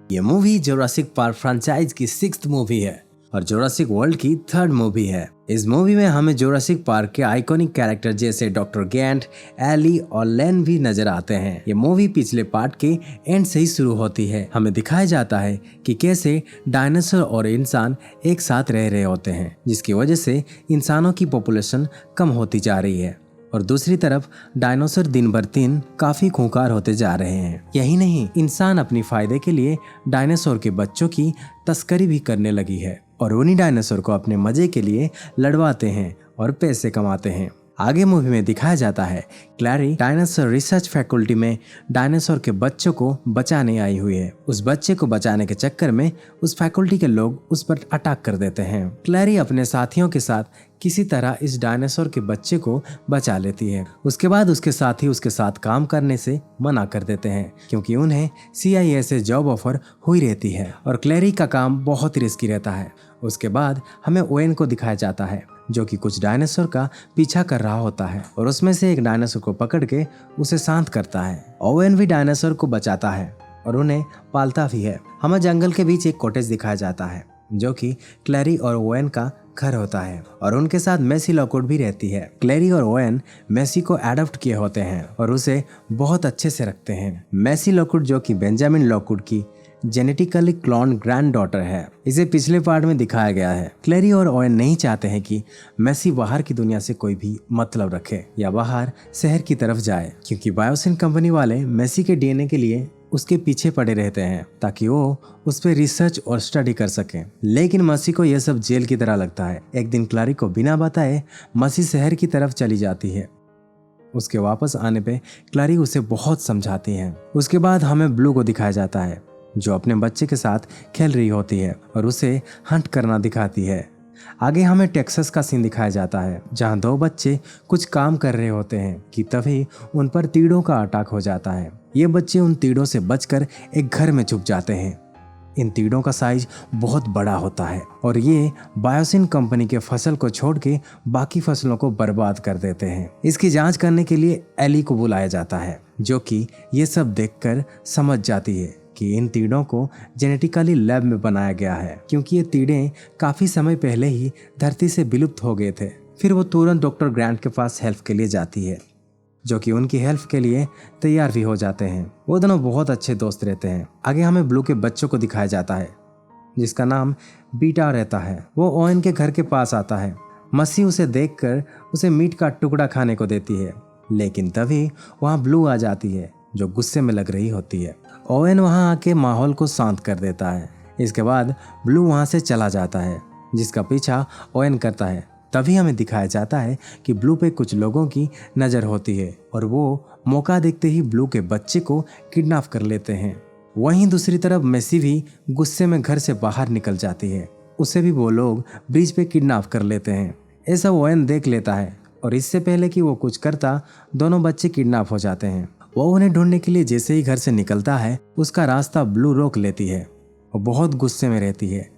ये movie Jurassic park franchise की 6th movie है और जोरासिक वर्ल्ड की 3rd मूवी है। इस मूवी में हमें जोरासिक पार्क के आइकॉनिक कैरेक्टर जैसे डॉक्टर गैंट, एली और लेन भी नजर आते हैं। ये मूवी पिछले पार्ट के एंड से ही शुरू होती है। हमें दिखाया जाता है कि कैसे डायनासोर और इंसान एक साथ रह रहे होते हैं, जिसकी वजह से इंसानों की पॉपुलेशन कम होती जा रही है और दूसरी तरफ डायनासोर दिन भर दिन काफी खूंखार होते जा रहे हैं। यही नहीं, इंसान अपनी फायदे के लिए डायनासोर के बच्चों की तस्करी भी करने लगी है और उन्हीं डायनासोर को अपने मजे के लिए लड़वाते हैं और पैसे कमाते हैं। आगे मूवी में दिखाया जाता है क्लैरी डायनासोर रिसर्च फैकल्टी में डायनासोर के बच्चों को बचाने आई हुई है। उस बच्चे को बचाने के चक्कर में उस फैकल्टी के लोग उस पर अटैक कर देते हैं। क्लैरी अपने साथियों के साथ किसी तरह इस डायनासोर के बच्चे को बचा लेती है। उसके बाद उसके साथी उसके साथ काम करने से मना कर देते हैं क्योंकि उन्हें CIA से जॉब ऑफर हुई रहती है और क्लैरी का काम बहुत रिस्की रहता है। उसके बाद हमें ओवेन को दिखाया जाता है जो कि कुछ डायनासोर का पीछा कर रहा होता है और उसमें से एक डायनासोर को पकड़ के उसे शांत करता है। ओवेन भी डायनासोर को बचाता है और उन्हें पालता भी है। हमें जंगल के बीच एक कॉटेज दिखाया जाता है जो कि क्लैरी और ओवेन का घर होता है और उनके साथ मैसी लॉकवुड भी रहती है। क्लैरी और ओवेन मैसी को एडॉप्ट किए होते हैं और उसे बहुत अच्छे से रखते हैं। मैसी लॉकवुड जो कि बेंजामिन लॉकवुड की जेनेटिकली क्लोन ग्रैंड डॉटर है। इसे पिछले पार्ट में दिखाया गया है। क्लैरी और ओवेन नहीं चाहते हैं कि मैसी बाहर की दुनिया से कोई भी मतलब रखे या बाहर शहर की तरफ जाए क्योंकि बायोसिन कंपनी वाले मैसी के DNA के लिए उसके पीछे पड़े रहते हैं ताकि वो उस पर रिसर्च और स्टडी कर सके। लेकिन मसी को यह सब जेल की तरह लगता है। एक दिन क्लैरी को बिना बताए मसी शहर की तरफ चली जाती है। उसके वापस आने पे क्लैरी उसे बहुत समझाती है। उसके बाद हमें ब्लू को दिखाया जाता है जो अपने बच्चे के साथ खेल रही होती है और उसे हंट करना दिखाती है। आगे हमें टेक्सास का सीन दिखाया जाता है जहां 2 बच्चे कुछ काम कर रहे होते हैं कि तभी उन पर तीड़ों का अटैक हो जाता है। ये बच्चे उन तीड़ों से बचकर एक घर में छुप जाते हैं। इन तीड़ों का साइज बहुत बड़ा होता है और ये बायोसिन कंपनी के फसल को छोड़ के बाकी फसलों को बर्बाद कर देते हैं। इसकी जांच करने के लिए एली को बुलाया जाता है जो कि ये सब देखकर समझ जाती है कि इन तीड़ों को जेनेटिकली लैब में बनाया गया है क्योंकि ये तीड़े काफी समय पहले ही धरती से विलुप्त हो गए थे। फिर वो तुरंत डॉक्टर ग्रैंट के पास हेल्प के लिए जाती है जो कि उनकी हेल्प के लिए तैयार भी हो जाते हैं। वो दोनों बहुत अच्छे दोस्त रहते हैं। आगे हमें ब्लू के बच्चों को दिखाया जाता है जिसका नाम बीटा रहता है। वो ओवेन के घर के पास आता है। मसी उसे देखकर उसे मीट का टुकड़ा खाने को देती है लेकिन तभी वहाँ ब्लू आ जाती है जो गुस्से में लग रही होती है। ओवेन वहाँ आके माहौल को शांत कर देता है। इसके बाद ब्लू वहाँ से चला जाता है जिसका पीछा ओवेन करता है। तभी हमें दिखाया जाता है कि ब्लू पे कुछ लोगों की नज़र होती है और वो मौका देखते ही ब्लू के बच्चे को किडनैप कर लेते हैं। वहीं दूसरी तरफ मैसी भी गुस्से में घर से बाहर निकल जाती है। उसे भी वो लोग ब्रिज पे किडनैप कर लेते हैं। ऐसा ओवेन देख लेता है और इससे पहले कि वो कुछ करता दोनों बच्चे किडनैप हो जाते हैं। वो उन्हें ढूंढने के लिए जैसे ही घर से निकलता है उसका रास्ता ब्लू रोक लेती है। वो बहुत गुस्से में रहती है।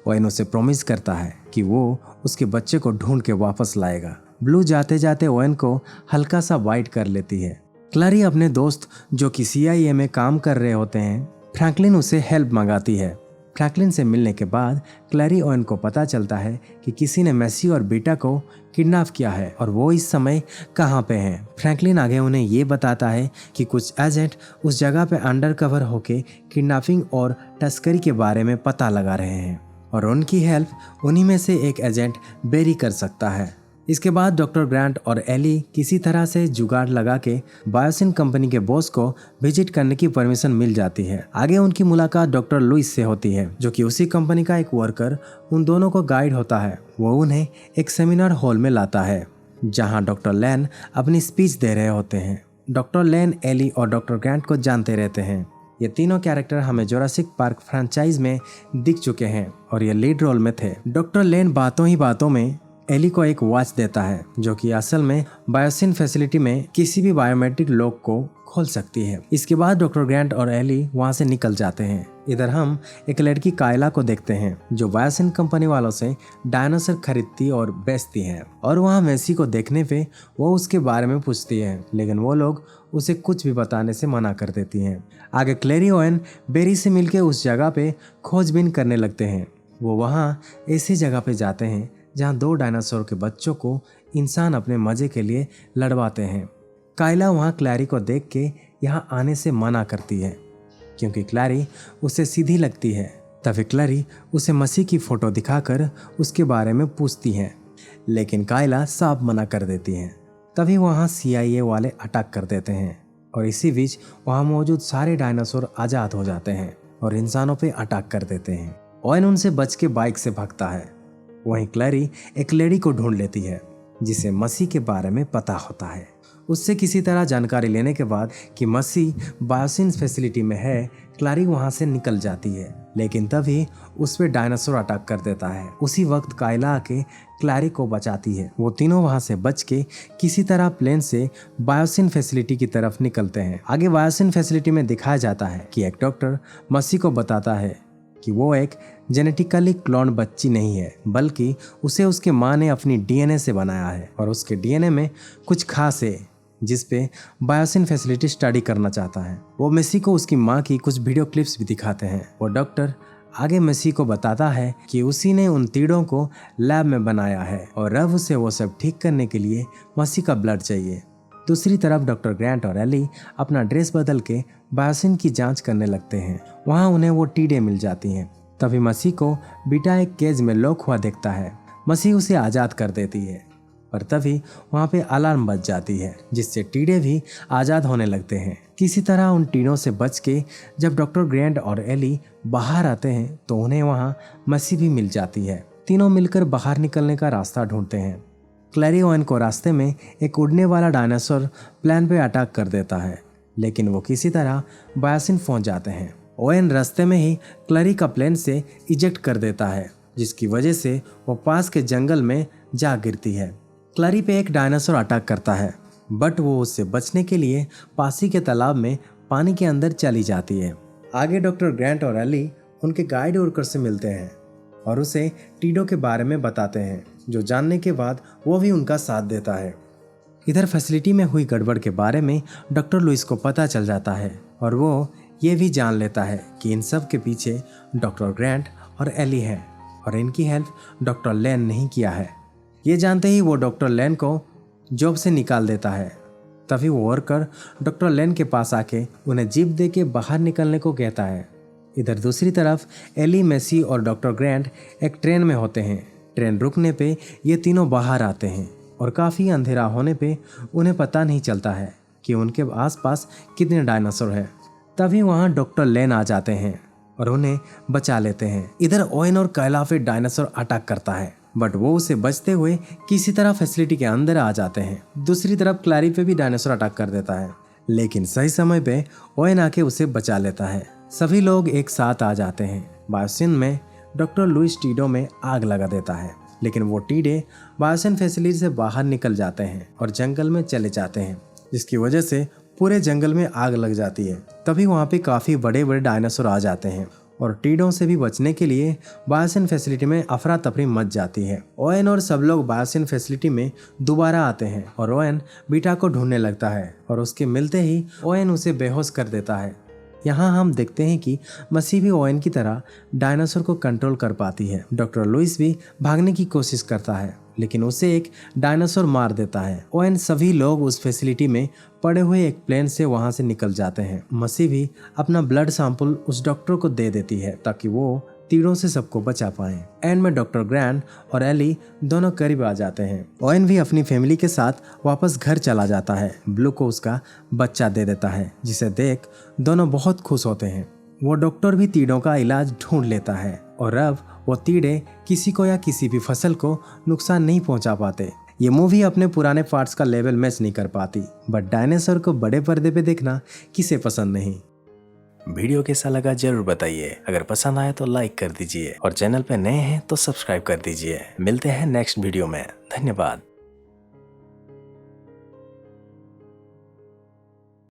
ओवेन उसे प्रॉमिस करता है कि वो उसके बच्चे को ढूंढ के वापस लाएगा। ब्लू जाते जाते ओवेन को हल्का सा बाइट कर लेती है। क्लैरी अपने दोस्त जो कि CIA में काम कर रहे होते हैं फ्रैंकलिन उसे हेल्प मंगाती है। फ्रैंकलिन से मिलने के बाद क्लैरी ओवेन को पता चलता है कि किसी ने मैसी और बीटा को किडनैप किया है और वो इस समय कहाँ पे हैं। फ्रैंकलिन आगे उन्हें ये बताता है कि कुछ एजेंट उस जगह पे अंडरकवर होके किडनैपिंग और तस्करी के बारे में पता लगा रहे हैं और उनकी हेल्प उन्हीं में से एक एजेंट बेरी कर सकता है। इसके बाद डॉक्टर ग्रैंट और एली किसी तरह से जुगाड़ लगा के बायोसिन कंपनी के बॉस को विजिट करने की परमिशन मिल जाती है। आगे उनकी मुलाकात डॉक्टर लुइस से होती है जो कि उसी कंपनी का एक वर्कर उन दोनों को गाइड होता है। वो उन्हें एक सेमिनार हॉल में लाता है जहां डॉक्टर लैन अपनी स्पीच दे रहे होते हैं। डॉक्टर लैन, एली और डॉक्टर ग्रैंट को जानते रहते हैं। ये तीनों कैरेक्टर हमें जोरासिक पार्क फ्रेंचाइज में दिख चुके हैं और ये लीड रोल में थे। डॉक्टर लैन बातों ही बातों में एली को एक वॉच देता है जो कि असल में बायोसिन फैसिलिटी में किसी भी बायोमेट्रिक लॉक को खोल सकती है। इसके बाद डॉक्टर ग्रैंट और एली वहां से निकल जाते हैं। इधर हम एक लड़की कायला को देखते हैं जो बायोसिन कंपनी वालों से डायनासोर खरीदती और बेचती है और वहां मैसी को देखने पे वो उसके बारे में पूछती है लेकिन वो लोग उसे कुछ भी बताने से मना कर देती हैं। आगे क्लैरी ओवेन बेरी से मिलकर उस जगह पे खोजबीन करने लगते हैं। वो वहाँ ऐसी जगह पे जाते हैं जहाँ 2 डायनासोर के बच्चों को इंसान अपने मजे के लिए लड़वाते हैं। काइला वहाँ क्लैरी को देख के यहाँ आने से मना करती है क्योंकि क्लैरी उसे सीधी लगती है। तभी क्लैरी उसे मसीह की फोटो दिखाकर उसके बारे में पूछती है, लेकिन काइला साफ मना कर देती है। तभी वहाँ CIA वाले अटैक कर देते हैं और इसी बीच वहाँ मौजूद सारे डायनासोर आज़ाद हो जाते हैं और इंसानों पे अटैक कर देते हैं। ओवेन उनसे बच के बाइक से भागता है। वहीं क्लैरी एक लेडी को ढूंढ लेती है जिसे मसीह के बारे में पता होता है। उससे किसी तरह जानकारी लेने के बाद कि मसीह बायोसिन फैसिलिटी में है, क्लैरी वहां से निकल जाती है, लेकिन तभी उस पर डायनासोर अटैक कर देता है। उसी वक्त काइला आके क्लैरी को बचाती है। वो तीनों वहां से बच के किसी तरह प्लेन से बायोसिन फैसिलिटी की तरफ निकलते हैं। आगे बायोसिन फैसिलिटी में दिखाया जाता है कि एक डॉक्टर मसीह को बताता है कि वो एक जेनेटिकली क्लोन बच्ची नहीं है, बल्कि उसे उसके माँ ने अपनी DNA से बनाया है और उसके DNA में कुछ खास है जिस पे बायोसिन फैसिलिटी स्टडी करना चाहता है। वो मेसी को उसकी माँ की कुछ वीडियो क्लिप्स भी दिखाते हैं। वो डॉक्टर आगे मेसी को बताता है कि उसी ने उन तीड़ों को लैब में बनाया है और अब उसे वो सब ठीक करने के लिए मसीह का ब्लड चाहिए। दूसरी तरफ डॉक्टर ग्रैंट और एली अपना ड्रेस बदल के बायोसिन की जांच करने लगते हैं। वहाँ उन्हें वो टीडे मिल जाती हैं। तभी मसीह को बीटा एक केज में लॉक हुआ दिखता है। मसीह उसे आज़ाद कर देती है, पर तभी वहाँ पे अलार्म बज जाती है जिससे टीडे भी आज़ाद होने लगते हैं। किसी तरह उन टीडों से बच के जब डॉक्टर ग्रैंट और एली बाहर आते हैं तो उन्हें वहाँ मसीह भी मिल जाती है। तीनों मिलकर बाहर निकलने का रास्ता ढूंढते हैं। क्लैरी ओवेन को रास्ते में एक उड़ने वाला डायनासोर प्लेन पे अटैक कर देता है, लेकिन वो किसी तरह बायोसिन पहुंच जाते हैं। ओवेन रास्ते में ही क्लैरी का प्लेन से इजेक्ट कर देता है, जिसकी वजह से वो पास के जंगल में जा गिरती है। क्लैरी पे एक डायनासोर अटैक करता है, बट वो उससे बचने के लिए पासी के तालाब में पानी के अंदर चली जाती है। आगे डॉक्टर ग्रैंट और एली उनके गाइड वर्कर से मिलते हैं और उसे टीडो के बारे में बताते हैं, जो जानने के बाद वो भी उनका साथ देता है। इधर फैसिलिटी में हुई गड़बड़ के बारे में डॉक्टर लुइस को पता चल जाता है और वो ये भी जान लेता है कि इन सब के पीछे डॉक्टर ग्रैंट और एली है और इनकी हेल्प डॉक्टर लेन नहीं किया है। ये जानते ही वो डॉक्टर लेन को जॉब से निकाल देता है। तभी वो वर्कर डॉक्टर लेन के पास आके उन्हें जीप दे के बाहर निकलने को कहता है। इधर दूसरी तरफ एली, मेसी और डॉक्टर ग्रैंट एक ट्रेन में होते हैं। ट्रेन रुकने पे ये तीनों बाहर आते हैं और काफ़ी अंधेरा होने पे उन्हें पता नहीं चलता है कि उनके आसपास कितने डायनासोर हैं। तभी वहाँ डॉक्टर लेन आ जाते हैं और उन्हें बचा लेते हैं। इधर ओवेन और काइला पे डायनासोर अटैक करता है, बट वो उसे बचते हुए किसी तरह फैसिलिटी के अंदर आ जाते हैं। दूसरी तरफ क्लैरी पे भी डायनासोर अटैक कर देता है, लेकिन सही समय पे ओवेन आके उसे बचा लेता है। सभी लोग एक साथ आ जाते हैं। बायोसिन में डॉक्टर लुइस टीडो में आग लगा देता है, लेकिन वो टीडे बायोसिन फैसिलिटी से बाहर निकल जाते हैं और जंगल में चले जाते हैं, जिसकी वजह से पूरे जंगल में आग लग जाती है। तभी वहाँ पे काफ़ी बड़े बड़े डायनासोर आ जाते हैं और टीडों से भी बचने के लिए बायोसिन फैसिलिटी में अफरा तफरी मच जाती है। ओवेन और सब लोग बायोसिन फैसिलिटी में दोबारा आते हैं और ओवेन बीटा को ढूंढने लगता है और उसके मिलते ही ओवेन उसे बेहोश कर देता है। यहाँ हम देखते हैं कि मसीह भी ओवेन की तरह डायनासोर को कंट्रोल कर पाती है। डॉक्टर लुइस भी भागने की कोशिश करता है, लेकिन उसे एक डायनासोर मार देता है। ओवेन सभी लोग उस फैसिलिटी में पड़े हुए एक प्लेन से वहां से निकल जाते हैं। मसीह भी अपना ब्लड सैंपल उस डॉक्टर को दे देती है ताकि वो तीरों से सबको बचा पाए। एंड में डॉक्टर ग्रैंट और एली दोनों करीब आ जाते हैं। ओवेन भी अपनी फैमिली के साथ वापस घर चला जाता है। ब्लू को उसका बच्चा दे देता है, जिसे देख दोनों बहुत खुश होते हैं। वो डॉक्टर भी तीड़ों का इलाज ढूंढ लेता है और अब वो तीड़े किसी को या किसी भी फसल को नुकसान नहीं पहुंचा पाते। ये मूवी अपने पुराने पार्ट्स का लेवल मैच नहीं कर पाती, बट डायनासोर को बड़े पर्दे पे देखना किसे पसंद नहीं। वीडियो कैसा लगा जरूर बताइए। अगर पसंद आए तो लाइक कर दीजिए और चैनल पे नए हैं तो सब्सक्राइब कर दीजिए। मिलते हैं नेक्स्ट वीडियो में। धन्यवाद।